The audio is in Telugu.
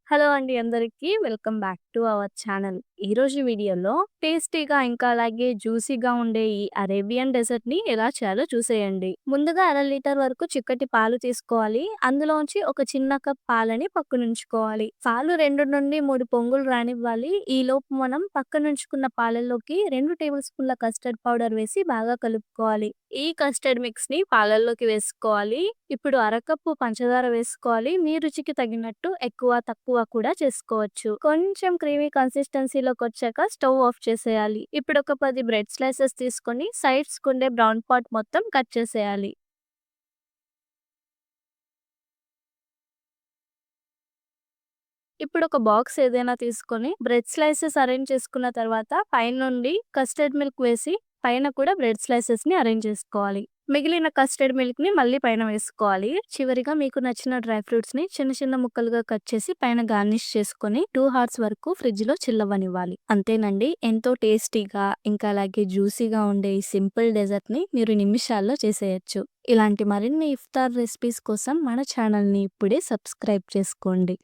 హలో అండి అందరికీ. Welcome back to our channel. ఈరోజు వీడియోలో టేస్టీగా ఇంకా అలాగే జ్యూసీగా ఉండే ఈ అరేబియన్ డెజర్ట్‌ని ఎలా చేయాలో చూసేయండి. ముందుగా అర లీటర్ వరకు చిక్కటి పాలు తీసుకోవాలి. అందులోంచి ఒక చిన్న కప్ పాలని పక్కనుంచుకోవాలి. పాలు 2-3 పొంగులు రానివ్వాలి. ఈలోపు మనం పక్కనుంచుకున్న పాలల్లోకి 2 టేబుల్ స్పూన్ల కస్టర్డ్ పౌడర్ వేసి బాగా కలుపుకోవాలి. ఈ కస్టర్డ్ మిక్స్‌ని పాలల్లోకి వేసుకోవాలి. ఇప్పుడు అరకప్పు పంచదార వేసుకోవాలి. మీ రుచికి తగినట్టు ఎక్కువ, తక్కువ కూడా చేసుకోవచ్చు. కొంచెం క్రీమీ కన్సిస్టెన్సీలోకొచ్చాక స్టవ్ ఆఫ్ చేసేయాలి. ఇప్పుడు ఒక 10 బ్రెడ్ స్లైసెస్ తీసుకొని సైడ్స్‌కుండే బ్రౌన్ పార్ట్ మొత్తం కట్ చేసేయాలి. ఇప్పుడు ఒక బాక్స్ ఏదైనా తీసుకొని బ్రెడ్ స్లైసెస్ అరేంజ్ చేసుకున్న తర్వాత పైనుండి కస్టర్డ్ మిల్క్ వేసి పైన కూడా బ్రెడ్ స్లైసెస్‌ని అరేంజ్ చేసుకోవాలి. మిగిలిన కస్టర్డ్ మిల్క్‌ని మళ్ళీ పైన వేసుకోవాలి. చివరిగా మీకు నచ్చిన డ్రై ఫ్రూట్స్‌ని చిన్న చిన్న ముక్కలుగా కట్ చేసి పైన గార్నిష్ చేసుకొని 2 హార్స్ వరకు ఫ్రిడ్జ్‌లో చిల్లవ్వనివ్వాలి. అంతేనండి. ఎంతో టేస్టీగా ఇంకా అలాగే జ్యూసీగా ఉండే ఈ సింపుల్ డెజర్ట్‌ని మీరు నిమిషాల్లో చేసేయొచ్చు. ఇలాంటి మరిన్ని ఇఫ్తార్ రెసిపీస్ కోసం మన ఛానల్‌ని ఇప్పుడే సబ్స్క్రైబ్ చేసుకోండి.